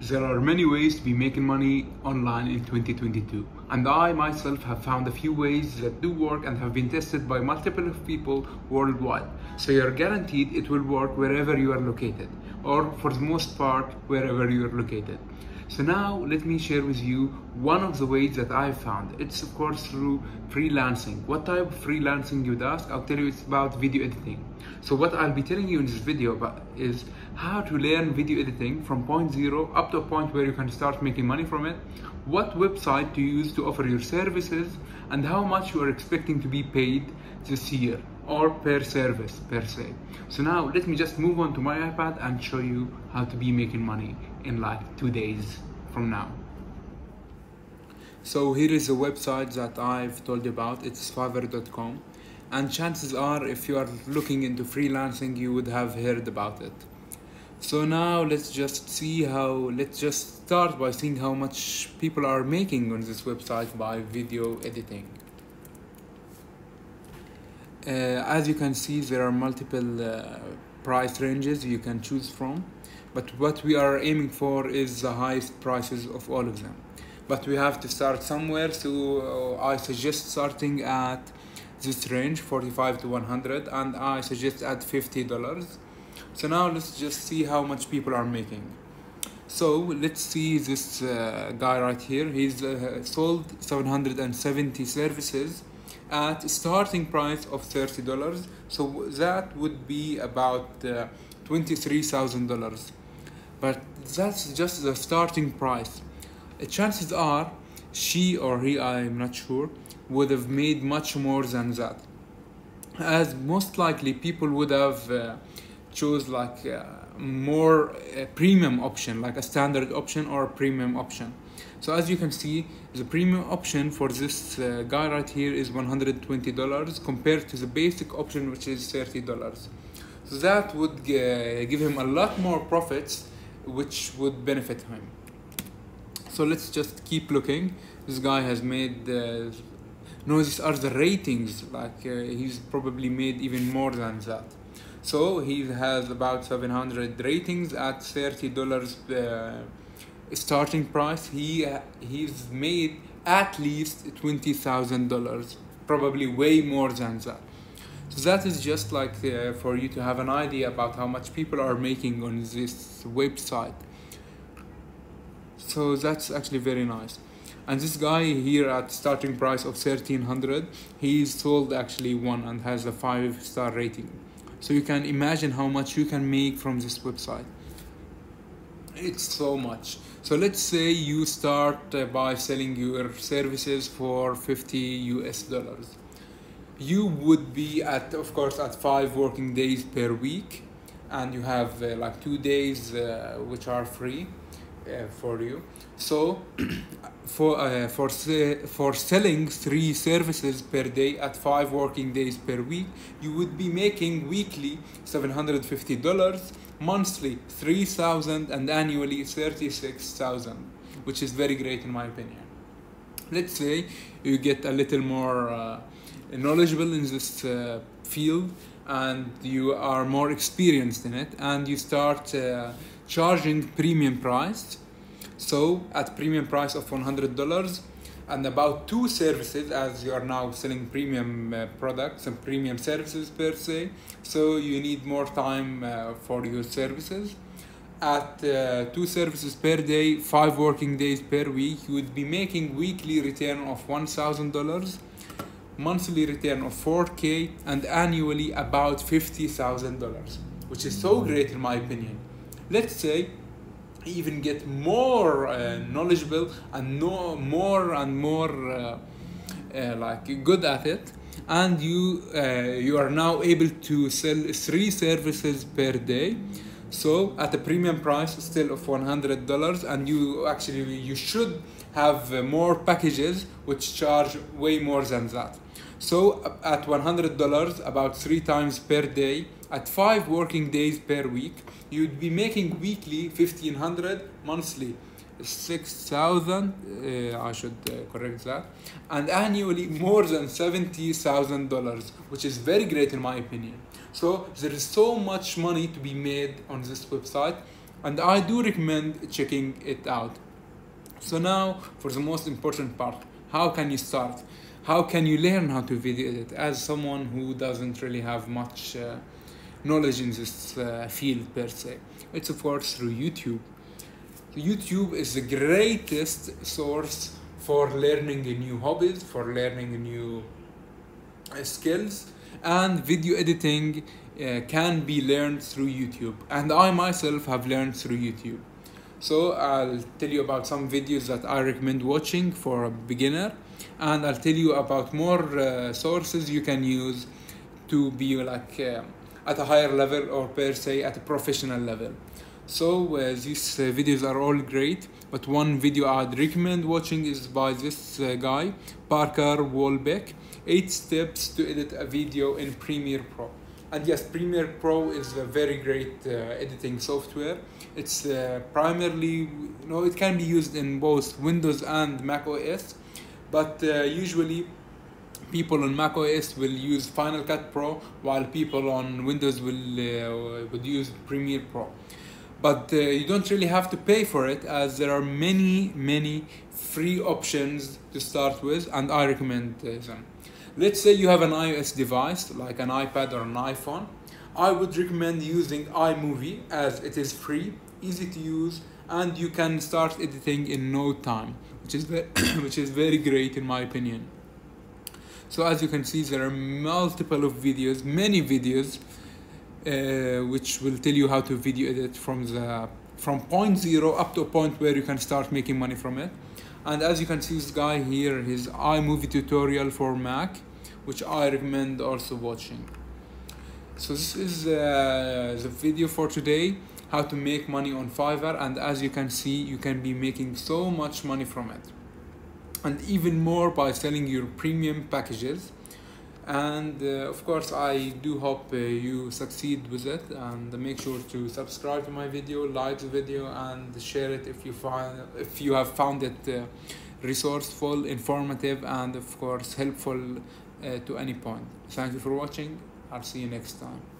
There are many ways to be making money online in 2022, and I myself have found a few ways that do work and have been tested by multiple people worldwide. So you're guaranteed it will work wherever you are located, or for the most part, wherever you are located. So now let me share with you one of the ways that I've found. It's of course through freelancing. What type of freelancing you'd ask? I'll tell you it's about video editing. So what I'll be telling you in this video about is how to learn video editing from point zero up to a point where you can start making money from it, what website to use to offer your services, and how much you are expecting to be paid this year or per service per se. So now let me just move on to my iPad and show you how to be making money in like 2 days from now. So here is a website that I've told you about. It's Fiverr.com, and chances are if you are looking into freelancing you would have heard about it. So now let's just start by seeing how much people are making on this website by video editing. As you can see, there are multiple price ranges you can choose from, but what we are aiming for is the highest prices of all of them. But we have to start somewhere, so I suggest starting at this range, 45 to 100, and I suggest at $50. So now let's just see how much people are making. So let's see this guy right here. He's sold 770 services at a starting price of $30. So that would be about $23,000. But that's just the starting price. Chances are she or he, I'm not sure, would have made much more than that, as most likely people would have chose like more premium option, like a standard option or a premium option. So as you can see, the premium option for this guy right here is $120 compared to the basic option, which is $30. So that would give him a lot more profits, which would benefit him. So let's just keep looking. This guy has made no, these are the ratings, like he's probably made even more than that. So he has about 700 ratings at $30 starting price. He's made at least $20,000, probably way more than that. So that is just like for you to have an idea about how much people are making on this website. So that's actually very nice. And this guy here at starting price of $1,300, he's sold actually one and has a 5-star rating. So you can imagine how much you can make from this website. It's so much. So let's say you start by selling your services for $50. You would be at, of course, at 5 working days per week, and you have like 2 days which are free for you. So for selling 3 services per day at 5 working days per week, you would be making weekly $750, monthly $3,000, and annually $36,000, which is very great in my opinion. Let's say you get a little more knowledgeable in this field and you are more experienced in it, and you start charging premium price. So at premium price of $100 and about 2 services, as you are now selling premium products and premium services per se, so you need more time for your services. At 2 services per day, 5 working days per week, you would be making weekly return of $1,000, monthly return of $4K, and annually about $50,000, which is so great in my opinion. Let's say even get more knowledgeable and know more and more like good at it, and you are now able to sell 3 services per day. So at a premium price still of $100, and you should have more packages which charge way more than that. So at $100, about 3 times per day, at 5 working days per week, you'd be making weekly $1,500, monthly $6,000, I should correct that, and annually more than $70,000, which is very great in my opinion. So there is so much money to be made on this website, and I do recommend checking it out. So now for the most important part, how can you start? How can you learn how to video edit as someone who doesn't really have much knowledge in this field per se? It's of course through YouTube. YouTube is the greatest source for learning new hobbies, for learning new skills, and video editing can be learned through YouTube, and I myself have learned through YouTube. So I'll tell you about some videos that I recommend watching for a beginner, and I'll tell you about more sources you can use to be like at a higher level, or per se at a professional level. So these videos are all great, but one video I'd recommend watching is by this guy, Parker Wolbeck, 8 steps to edit a video in Premiere Pro. And yes, Premiere Pro is a very great editing software. It's primarily, it can be used in both Windows and Mac OS, but usually people on Mac OS will use Final Cut Pro, while people on Windows would use Premiere Pro. But you don't really have to pay for it, as there are many free options to start with, and I recommend them. Let's say you have an iOS device like an iPad or an iPhone. I would recommend using iMovie, as it is free, easy to use, and you can start editing in no time, which is very great in my opinion. So as you can see, there are multiple of videos, many videos, which will tell you how to video edit from point zero up to a point where you can start making money from it. And as you can see, this guy here, his iMovie tutorial for Mac, which I recommend also watching. So this is the video for today, how to make money on Fiverr, and as you can see, you can be making so much money from it, and even more by selling your premium packages. And of course, I do hope you succeed with it, and make sure to subscribe to my video, like the video, and share it if you have found it resourceful, informative, and of course helpful to any point. Thank you for watching. I'll see you next time.